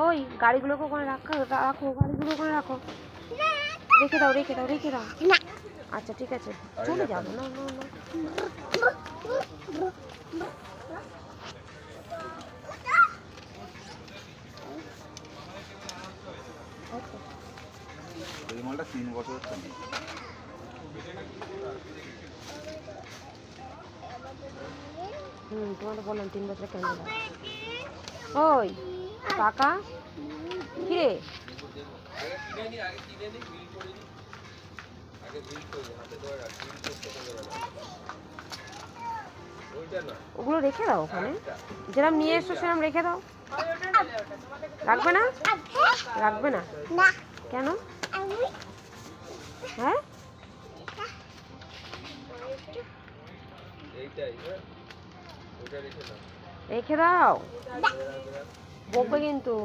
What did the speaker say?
ওই গাড়িগুলোকে ওখানে রাখো, গাড়িগুলো ওখানে রাখো, রেখে দাও রেখে দাও রেখে দাও। আচ্ছা ঠিক আছে, চলে যাবো। না না না, এই মালটা 3 বছর চলে। তোমাকে বললাম 3 বছর কেন। ওই কাকা কিরে, ওগুলো রেখে দাও ওখানে, যেরকম নিয়ে এসছো সেরকম রেখে দাও। রাখবে না? রাখবে না কেন? হ্যাঁ রেখে দাও, বকবে কিন্তু।